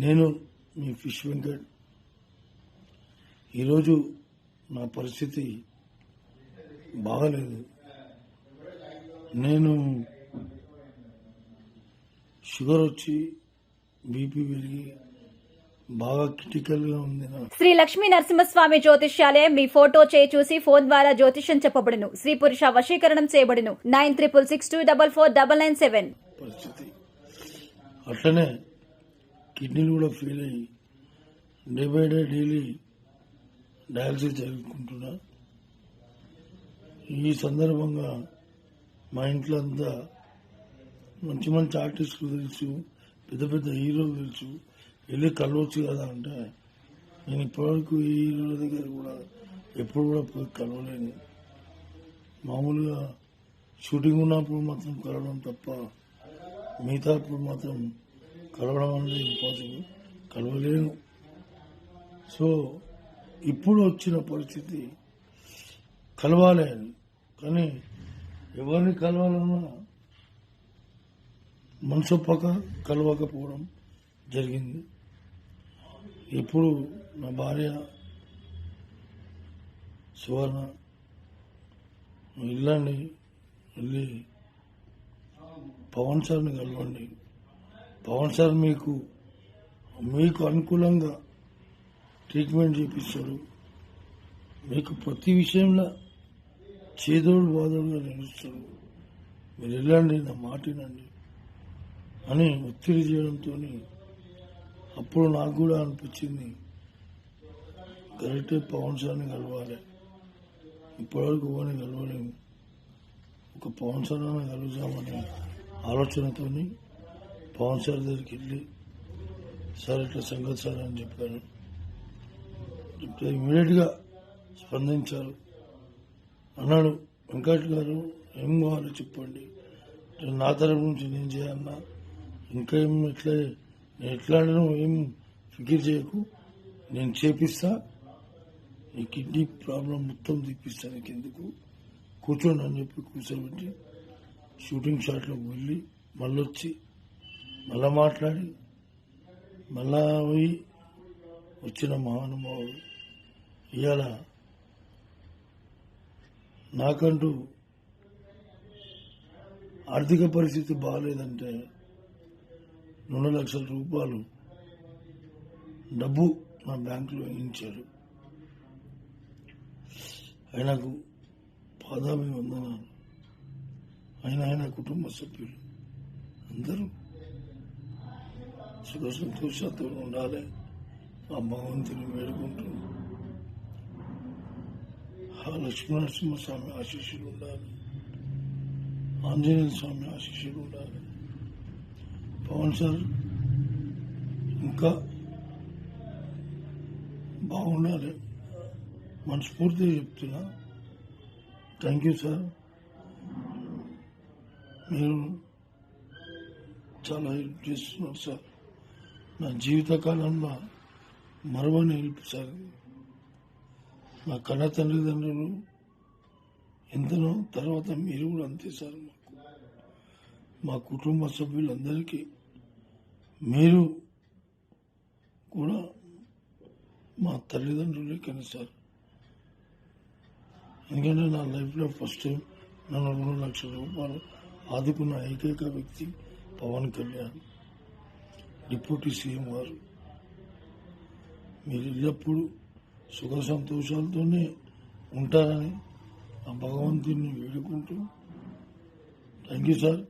నేను మీ ఫిష్ వెంకట్. ఈరోజు నా పరిస్థితి బాగలేదు. నేను షుగర్ వచ్చి బీపీ పెరిగి బాగా క్రిటికల్గా ఉంది. శ్రీ లక్ష్మీ నరసింహస్వామి జ్యోతిష్యాలయం మీ ఫోటో చేయి చూసి ఫోన్ ద్వారా జ్యోతిష్యం చెప్పబడును. స్త్రీ పురుష వశీకరణం చేయబడును. 9662449997 పరిస్థితి అట్లనే కిడ్నీలు కూడా ఫెయిల్ అయ్యి day by day daily dialysis జరుపుకుంటున్నా. ఈ సందర్భంగా మా ఇంట్లో అంతా మంచి మంచి ఆర్టిస్టులు తెలుసు, పెద్ద పెద్ద హీరోలు తెలుసు, వెళ్ళి కలవచ్చు కదా అంటే నేను ఇప్పటివరకు ఈ హీరోల దగ్గర కూడా ఎప్పుడు కూడా పోయి కలవలేను. మామూలుగా షూటింగ్ ఉన్నప్పుడు మాత్రం కలవడం తప్ప మిగతా అప్పుడు మాత్రం కలవడం అనేది ఇంపాసిబుల్, కలవలేను. సో ఇప్పుడు వచ్చిన పరిస్థితి కలవాలి అని, కానీ ఎవరిని కలవాలన్నా మనసొప్పక కలవకపోవడం జరిగింది. ఇప్పుడు నా భార్య సువర్ణ వెళ్ళండి, వెళ్ళి పవన్ సార్ని కలవండి, పవన్ సార్ మీకు అనుకూలంగా ట్రీట్మెంట్ చేపిస్తాడు, మీకు ప్రతి విషయంలో చేదోడు బాదోడుగా నిలుస్తాడు, మీరు వెళ్ళండి, నా మాట వినండి అని ఒత్తిడి చేయడంతో అప్పుడు నాకు కూడా అనిపించింది కరెక్టే పవన్ సార్ని కలవాలి. ఇప్పటివరకు ఎవరిని కలవలేము, ఒక పవన్ సార్ అని కలుగుతామనే ఆలోచనతో పవన్ సార్ దగ్గరికి వెళ్ళి సార్ ఇట్లా సంగతి సార్ అని చెప్పాను. చెప్తే ఇమీడియట్గా స్పందించారు. అన్నాడు, వెంకట్ గారు ఏం కావాలో చెప్పండి, నా తరపు నుంచి నేను చేయాలన్నా, ఇంకా ఏం ఎట్లా ఏం ఫికిర్ చేయకు, నేను చేపిస్తా, ఈ కిడ్నీ ప్రాబ్లం మొత్తం తీపిస్తా, నీకు ఎందుకు కూర్చోండి అని చెప్పి కూర్చోబెట్టి షూటింగ్ షాట్లోకి వెళ్ళి మళ్ళీ వచ్చి మళ్ళా మాట్లాడి మళ్ళా పోయి వచ్చిన మహానుభావుడు. ఇవాళ నాకంటూ ఆర్థిక పరిస్థితి బాగాలేదంటే 2 లక్షల రూపాయలు డబ్బు నా బ్యాంకులో వేయించాడు. ఆయనకు పాదాభివందనాలు. ఆయన కుటుంబ సభ్యులు అందరూ సుఖ సంతోషాలతో ఉండాలి, ఆ భగవంతుని వేడుకుంటూ ఆ లక్ష్మీనరసింహస్వామి ఆశీస్సులు ఉండాలి, ఆంజనేయ స్వామి ఆశీస్సులు ఉండాలి. పవన్ సార్ ఇంకా బాగుండాలి, మనస్ఫూర్తిగా చెప్తున్నా. థ్యాంక్ యూ సార్, మీరు చాలా హెల్ప్ చేస్తున్నారు సార్. నా జీవితకాలంలో మరవని హెల్ప్ సార్. నా కన్న తల్లిదండ్రులు ఎంతనో, తర్వాత మీరు కూడా అంతే సార్. మా కుటుంబ సభ్యులందరికీ మీరు కూడా మా తల్లిదండ్రులే కానీ సార్. ఎందుకంటే నా లైఫ్లో ఫస్ట్ టైం నన్ను 2 లక్షల రూపాయలు ఆదుకున్న ఏకైక వ్యక్తి పవన్ కళ్యాణ్, డిప్యూటీ సీఎం గారు. మీరు ఎల్లప్పుడూ సుఖ సంతోషాలతోనే ఉంటారని ఆ భగవంతుని వేడుకుంటూ థ్యాంక్ యూ సార్.